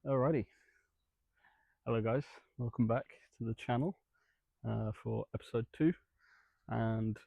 Alrighty, hello guys, welcome back to the channel for episode 2. And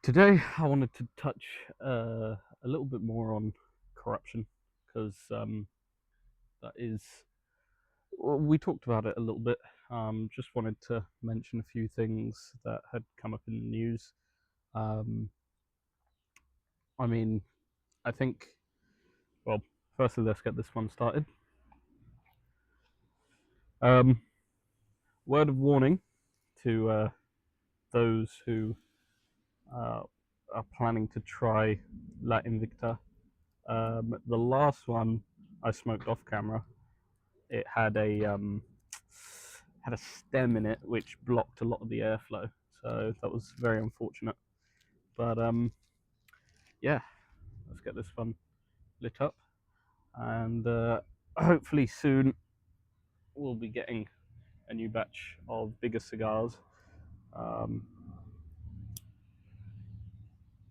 today I wanted to touch a little bit more on corruption because that is, well, we talked about it a little bit. Just wanted to mention a few things that had come up in the news. Um, I mean, I think, well, firstly, let's get this one started. Um, Word of warning to those who uh, are planning to try La Invicta. The last one I smoked off camera, it had a stem in it which blocked a lot of the airflow, so that was very unfortunate. But yeah, let's get this one lit up, and hopefully soon we'll be getting a new batch of bigger cigars. Um,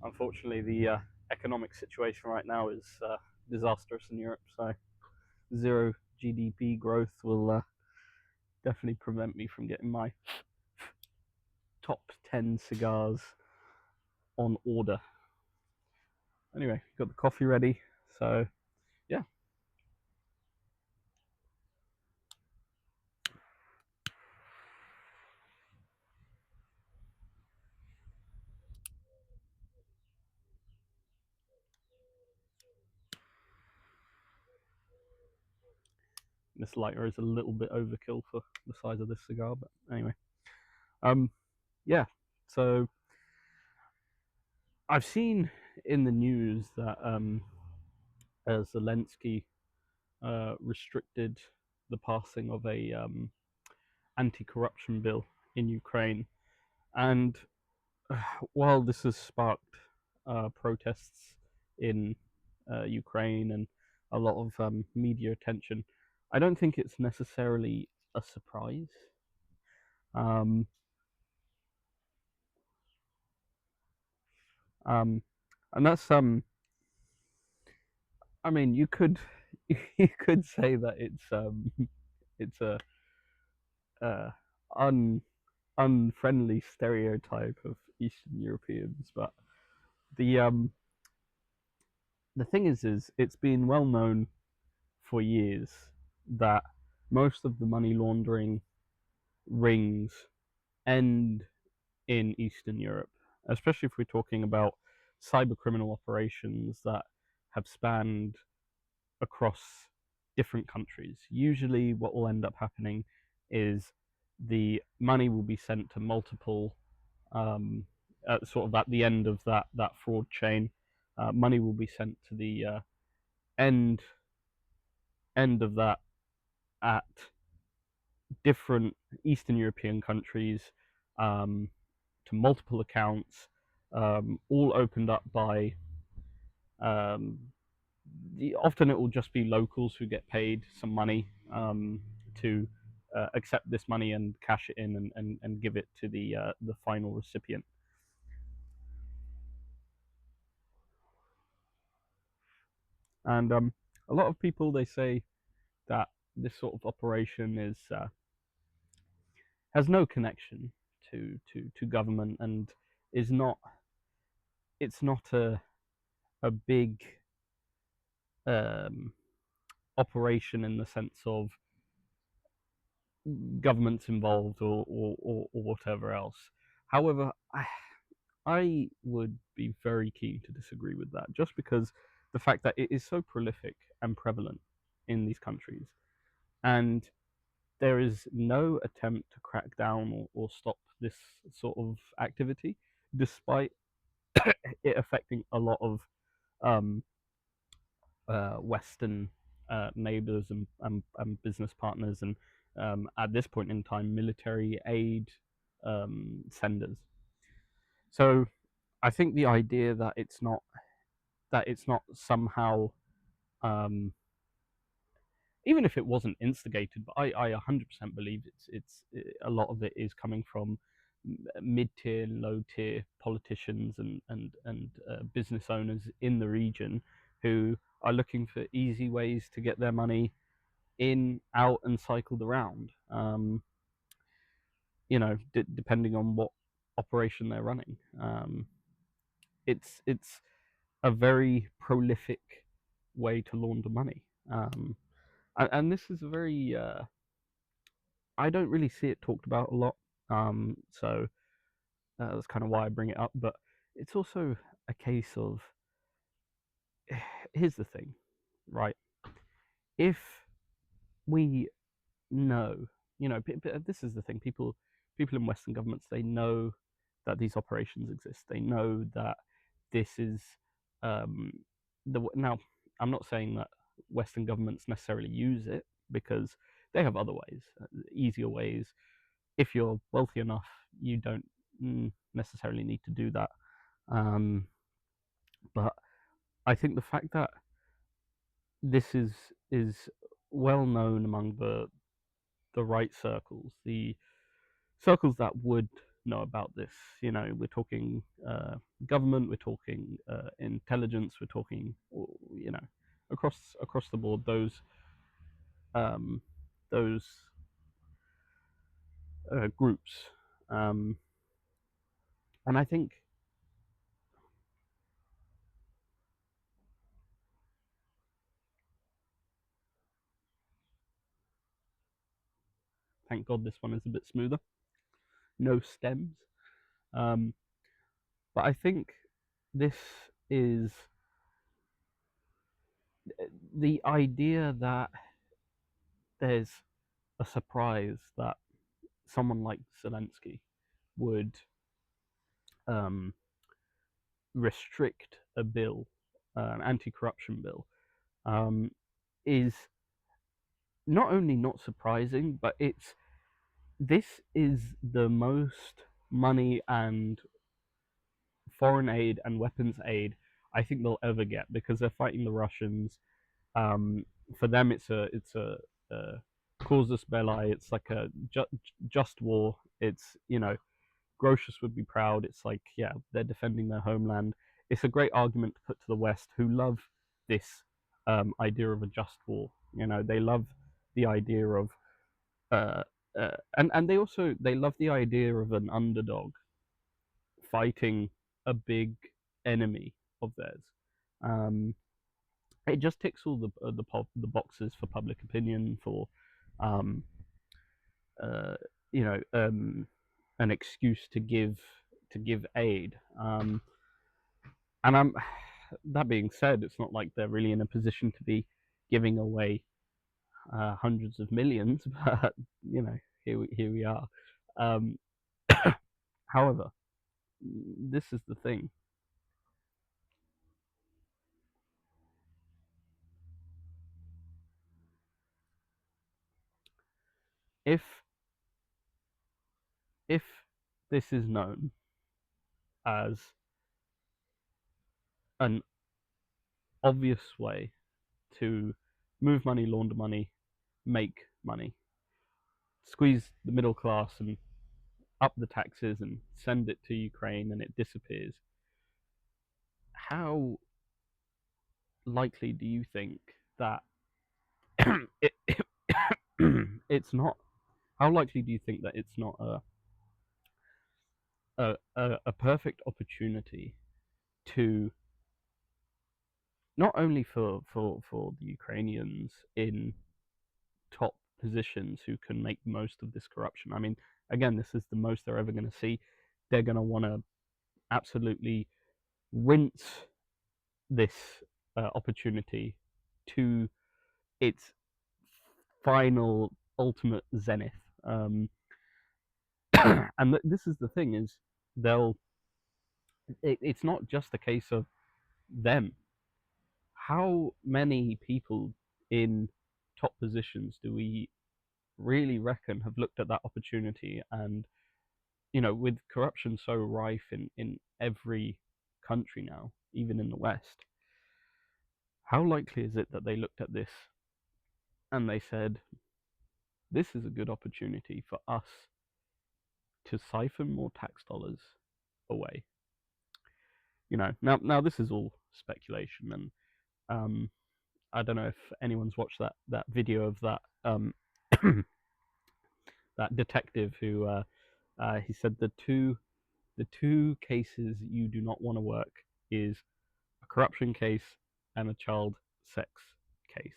Unfortunately, the economic situation right now is disastrous in Europe, so zero GDP growth will definitely prevent me from getting my top 10 cigars on order. Anyway, got the coffee ready, so yeah. This lighter is a little bit overkill for the size of this cigar, but anyway. Um, yeah, so I've seen in the news that Zelensky restricted the passing of a anti-corruption bill in Ukraine, and while this has sparked protests in Ukraine and a lot of media attention, I don't think it's necessarily a surprise. Um, um, and that's I mean, you could you could say that it's a uh, un unfriendly stereotype of Eastern Europeans, but the um the thing is it's been well known for years that most of the money laundering rings end in Eastern Europe, especially if we're talking about cyber criminal operations that have spanned across different countries. Usually, what will end up happening is the money will be sent to multiple, sort of at the end of that fraud chain. Money will be sent to the end end of that at different Eastern European countries, um, to multiple accounts, all opened up by. Um, Often it will just be locals who get paid some money to accept this money and cash it in and give it to the final recipient. And a lot of people, they say that this sort of operation is has no connection to government and is not it's not a big um, operation in the sense of governments involved or whatever else. However, I would be very keen to disagree with that, just because the fact that it is so prolific and prevalent in these countries, and there is no attempt to crack down or stop this sort of activity, despite it affecting a lot of um, Western neighbors and business partners, and at this point in time, military aid senders. So I think the idea that it's not somehow, um, even if it wasn't instigated, but I 100% believe a lot of it is coming from mid-tier and low-tier politicians and business owners in the region who are looking for easy ways to get their money in, out, and cycled around. Depending on what operation they're running. It's a very prolific way to launder money. And this is a very I don't really see it talked about a lot. So that's kind of why I bring it up. But it's also a case of here's the thing, right? If we know, this is the thing. People in Western governments, they know that these operations exist. They know that this is um, now. I'm not saying that Western governments necessarily use it because they have other ways, easier ways. If you're wealthy enough, you don't necessarily need to do that. But I think the fact that this is well known among the right circles, the circles that would know about this. We're talking government, we're talking intelligence, we're talking, across the board. Um, those groups, um, and I think, thank God, this one is a bit smoother. No stems. Um, but I think this is the idea that there's a surprise that someone like Zelensky would um, restrict a bill, an anti-corruption bill, um, is not only not surprising, but this is the most money and foreign aid and weapons aid I think they'll ever get because they're fighting the Russians. Um, for them, it's a casus belli. It's like a just war. It's Grotius would be proud. It's like, yeah, they're defending their homeland. It's a great argument to put to the West, who love this idea of a just war. They love the idea of, and they love the idea of an underdog fighting a big enemy of theirs. Um, it just ticks all the boxes for public opinion, for um, uh, you know an excuse to give aid. And that being said, it's not like they're really in a position to be giving away hundreds of millions, but here we are. Um, however, this is the thing. If if this is known as an obvious way to move money, launder money, make money, squeeze the middle class and up the taxes and send it to Ukraine and it disappears, how likely do you think that it, it's not? How likely do you think that it's not a perfect opportunity to not only for the Ukrainians in top positions who can make the most of this corruption? I mean, again, this is the most they're ever going to see. They're going to want to absolutely rinse this opportunity to its final, ultimate zenith. And this is the thing: is they'll. It's not just a case of them. How many people in top positions do we really reckon have looked at that opportunity? And with corruption so rife in every country now, even in the West, how likely is it that they looked at this and they said, this is a good opportunity for us to siphon more tax dollars away? Now this is all speculation, and I don't know if anyone's watched that video of that that detective who he said the two cases you do not want to work is a corruption case and a child sex case,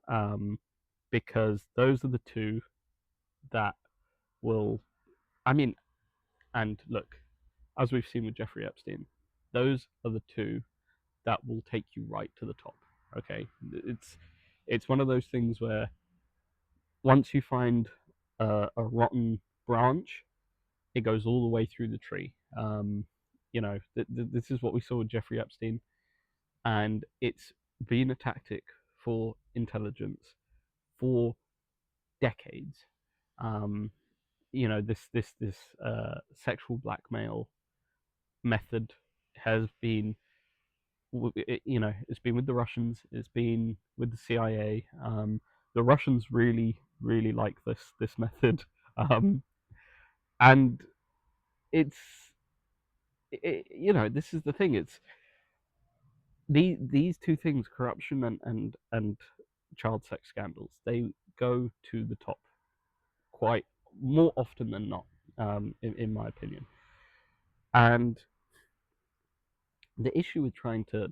um, because those are the two that will. I mean, and look, as we've seen with Jeffrey Epstein, those are the two that will take you right to the top. Okay, it's one of those things where once you find a rotten branch, it goes all the way through the tree. This is what we saw with Jeffrey Epstein, and it's been a tactic for intelligence for decades. Um, this sexual blackmail method has been, it's been with the Russians, it's been with the CIA. The Russians really, really like this method, and it's this is the thing. It's these two things, corruption and child sex scandals, they go to the top quite more often than not, in my opinion. And the issue with trying to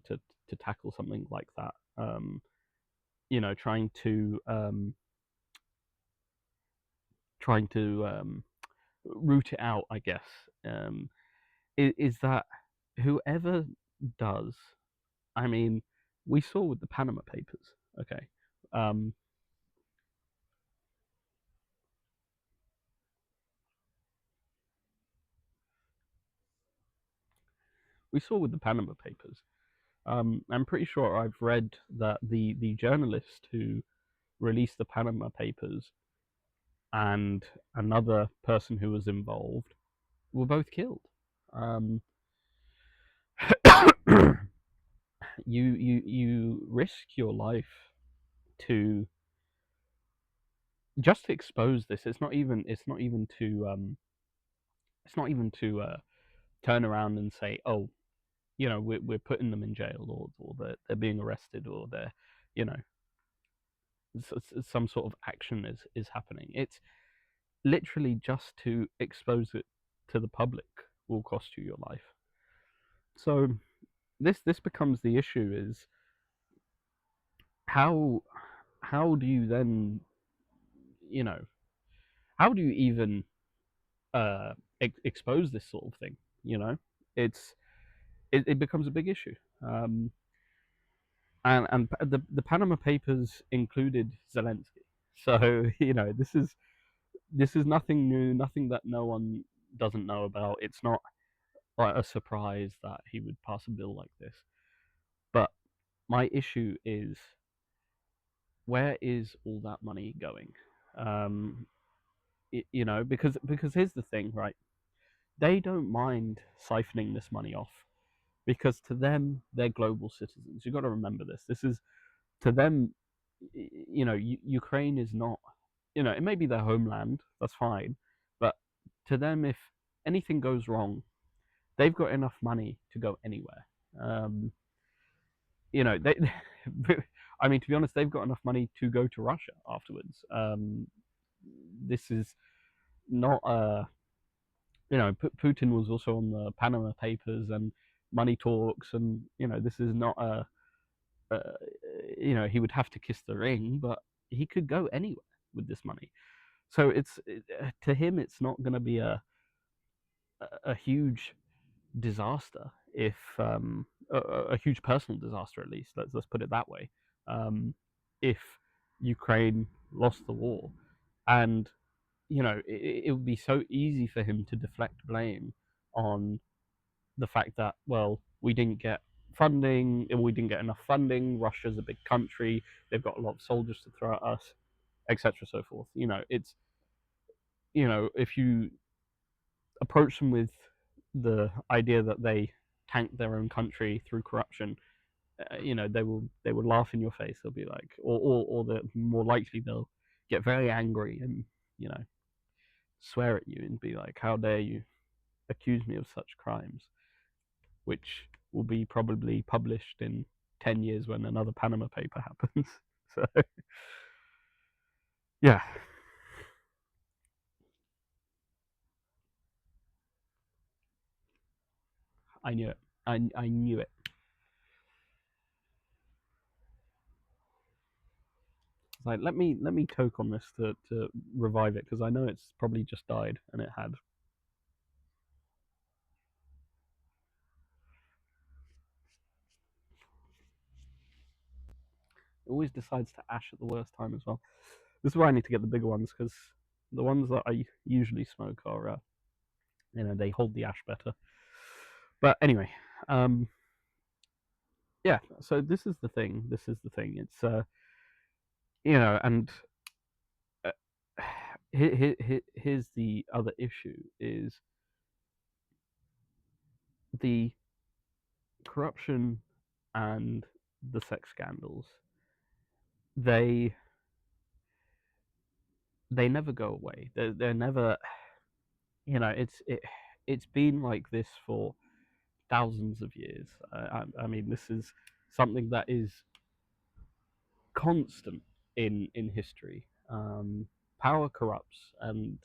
tackle something like that, trying to root it out, I guess, um, is that whoever does, I mean, we saw with the Panama Papers, okay, um, we saw with the Panama Papers. I'm pretty sure I've read that the journalist who released the Panama Papers and another person who was involved were both killed. Um, you risk your life to just to expose this. It's not even to turn around and say, oh, we're putting them in jail, or they're being arrested, or they're you know some sort of action is happening. It's literally just to expose it to the public will cost you your life. So this becomes the issue: is how how do you then you know how do you even expose this sort of thing? You know, it's it becomes a big issue. And the Panama Papers included Zelensky, so this is nothing new, nothing that no one doesn't know about. It's not like a surprise that he would pass a bill like this. But my issue is, where is all that money going? Um, because here's the thing, right? They don't mind siphoning this money off, because to them they're global citizens. You've got to remember this. This is to them. Ukraine is not. It may be their homeland. That's fine, but to them, if anything goes wrong, they've got enough money to go anywhere. They. I mean, to be honest, they've got enough money to go to Russia afterwards. This is not a. Putin was also on the Panama Papers and money talks, and this is not uh, he would have to kiss the ring, but he could go anywhere with this money. So to him, it's not going to be a huge disaster, if a huge personal disaster, at least. Let's put it that way. If Ukraine lost the war, and it would be so easy for him to deflect blame on the fact that, well, we didn't get funding, we didn't get enough funding. Russia's a big country; they've got a lot of soldiers to throw at us, etc., so forth. It's if you approach them with the idea that they tanked their own country through corruption, they will laugh in your face. They'll be like, or the more likely they'll get very angry and you know swear at you and be like, "How dare you accuse me of such crimes?" Which will be probably published in 10 years when another Panama paper happens. So yeah, I knew it. I knew it. It's like let me toke on this to revive it, because I know it's probably just died, and it had. It always decides to ash at the worst time as well. This is why I need to get the bigger ones, because the ones that I usually smoke are, they hold the ash better. But anyway, yeah. So this is the thing. This is the thing. It's and uh, here's the other issue: is the corruption and the sex scandals. They they never go away. They're never. It's been like this for thousands of years. I mean, this is something that is constant in history. Power corrupts, and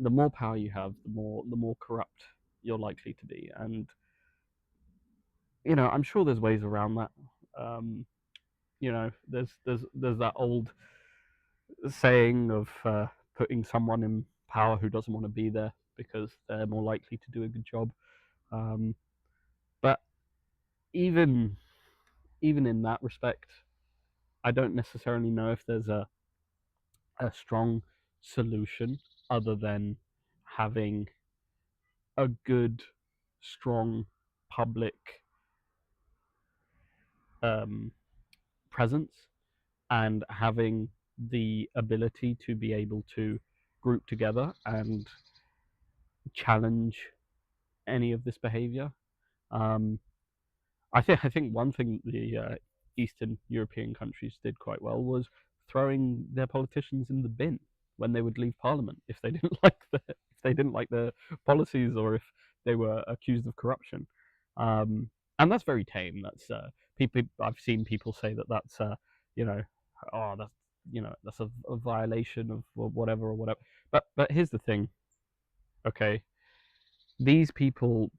the more power you have, the more corrupt you're likely to be. And I'm sure there's ways around that. There's that old saying of putting someone in power who doesn't want to be there because they're more likely to do a good job. Um, but even even in that respect, I don't necessarily know if there's a strong solution other than having a good, strong public um, presence, and having the ability to be able to group together and challenge any of this behavior. Um, I think one thing the Eastern European countries did quite well was throwing their politicians in the bin when they would leave Parliament if they didn't like the policies, or if they were accused of corruption. And that's very tame. That's people. I've seen people say that that's you know that's that's a violation of whatever or whatever. But here's the thing. Okay, these people,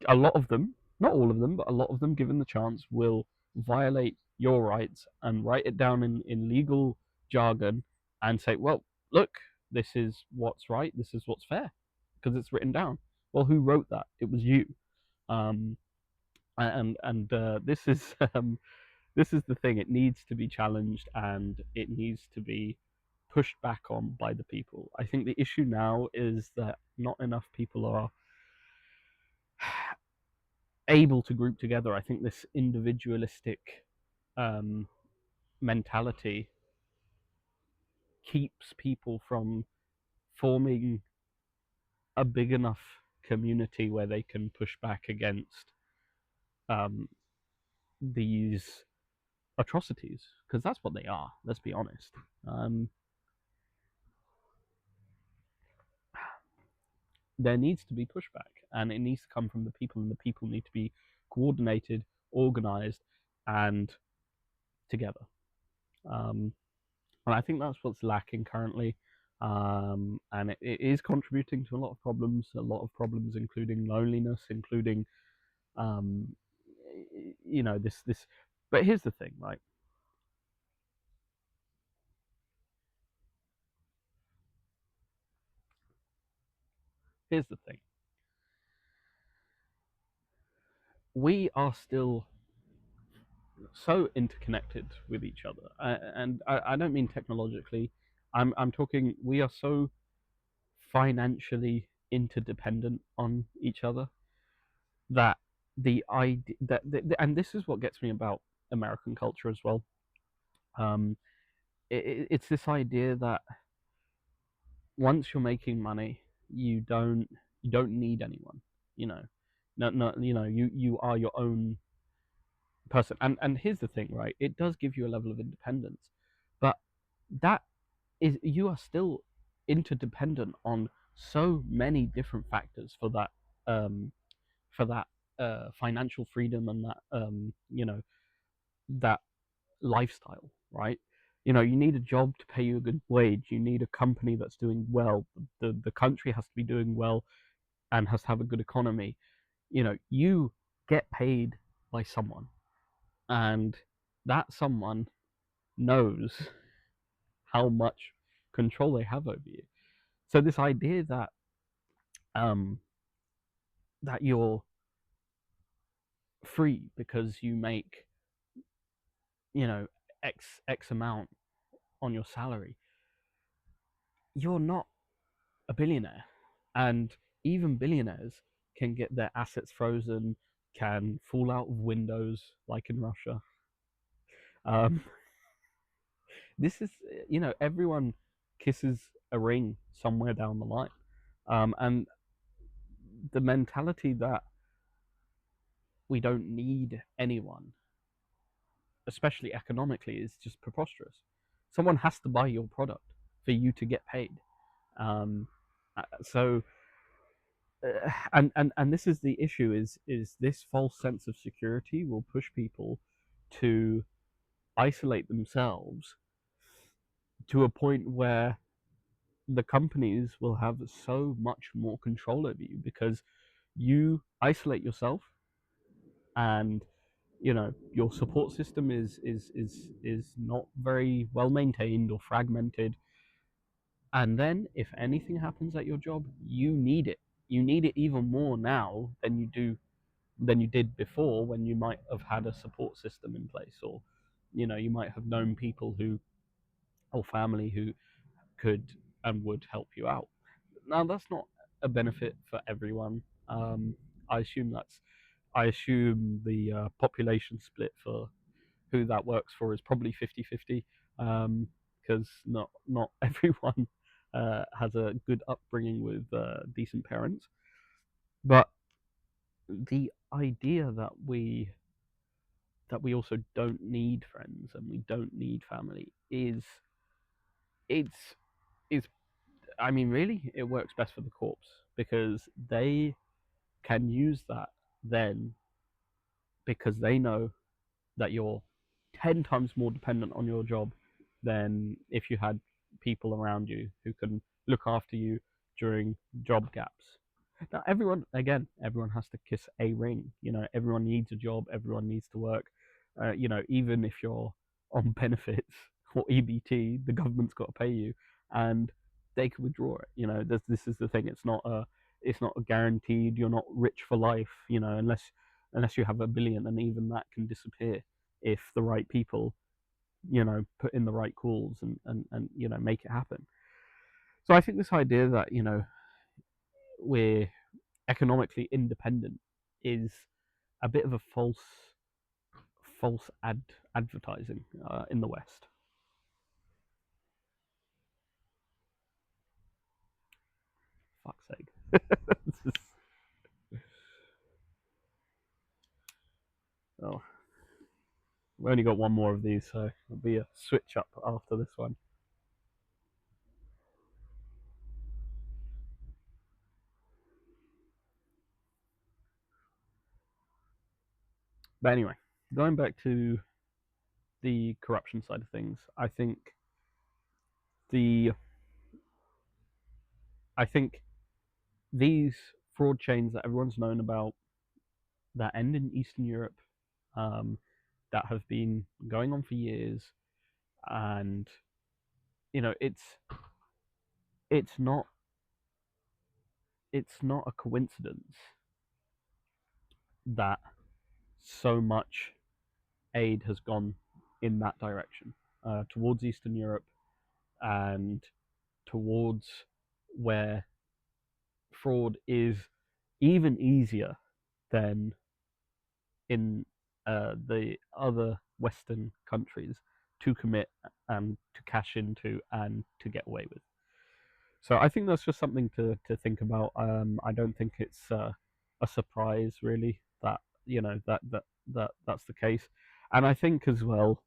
a lot of them, not all of them, but a lot of them, given the chance, will violate your rights and write it down in legal jargon and say, well, look, this is what's right, this is what's fair, because it's written down. Well, who wrote that? It was you. Um, and this is the thing. It needs to be challenged, and it needs to be pushed back on by the people. I think the issue now is that not enough people are able to group together. I think this individualistic um, mentality keeps people from forming a big enough community where they can push back against um, these atrocities, because that's what they are. Let's be honest. There needs to be pushback, and it needs to come from the people, and the people need to be coordinated, organized, and together. Um, and I think that's what's lacking currently. And it is contributing to a lot of problems, including loneliness, including um, this. But here's the thing, right? Here's the thing. We are still so interconnected with each other, and I don't mean technologically. I'm talking. We are so financially interdependent on each other that the idea and this is what gets me about American culture as well. Um, it's this idea that once you're making money, you don't need anyone. You know, no, you are your own person. And here's the thing, right? It does give you a level of independence, but that is, you are still interdependent on so many different factors um, for that financial freedom and that that lifestyle, right? You need a job to pay you a good wage. You need a company that's doing well. The country has to be doing well and has to have a good economy. You get paid by someone, and that someone knows how much control they have over you. So this idea um that you're free because you make x amount on your salary, you're not a billionaire. And even billionaires can get their assets frozen, can fall out of windows like in Russia. um this is, everyone kisses a ring somewhere down the line. And the mentality that we don't need anyone, especially economically, is just preposterous. Someone has to buy your product for you to get paid. So and this is the issue, is this false sense of security will push people to isolate themselves to a point where the companies will have so much more control over you because you isolate yourself, and your support system is not very well maintained or fragmented. And then if anything happens at your job, you need it even more now than you did before, when you might have had a support system in place, or you might have known people who, or family who could and would help you out. Now that's not a benefit for everyone. I assume I assume the population split for who that works for is probably 50-50, because not everyone has a good upbringing with decent parents. But the idea that we also don't need friends and we don't need family it's is I mean, really, it works best for the corpse, because they can use that then, because they know that you're 10 times more dependent on your job than if you had people around you who can look after you during job gaps. Now, everyone has to kiss a ring. Everyone needs a job, everyone needs to work. Even if you're on benefits or EBT, the government's got to pay you, and they can withdraw it. This is the thing. It's not a guaranteed. You're not rich for life. Unless you have a billion, and even that can disappear if the right people, put in the right calls and make it happen. So I think this idea that we're economically independent is a bit of a false advertising in the West. Fuck's sake. Oh, we've only got one more of these, so it'll be a switch up after this one. But anyway, going back to the corruption side of things, the I think these fraud chains that everyone's known about, that end in Eastern Europe, um, that have been going on for years, and it's not it's not a coincidence that so much aid has gone in that direction, towards Eastern Europe, and towards where fraud is even easier than in the other Western countries to commit and to cash into and to get away with. So I think that's just something to think about. I don't think it's a surprise really that that's the case, and I think as well,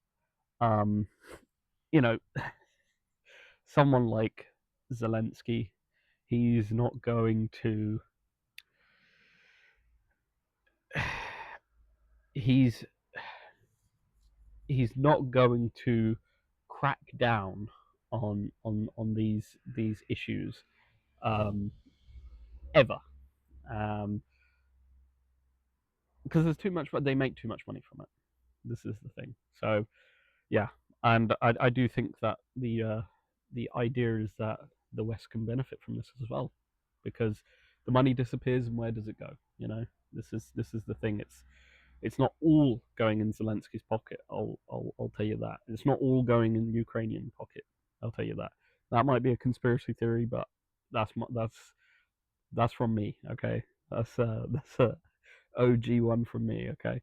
um, you know, someone like Zelensky, he's not going to he's not going to crack down on these issues um, ever, because there's too much. They make too much money from it. This is the thing. So yeah, and I do think that the idea is that the West can benefit from this as well, because the money disappears and where does it go? This is the thing. It's not all going in Zelensky's pocket. I'll tell you that. It's not all going in Ukrainian pocket. I'll tell you that. That might be a conspiracy theory, but that's from me. Okay, that's a OG one from me. Okay,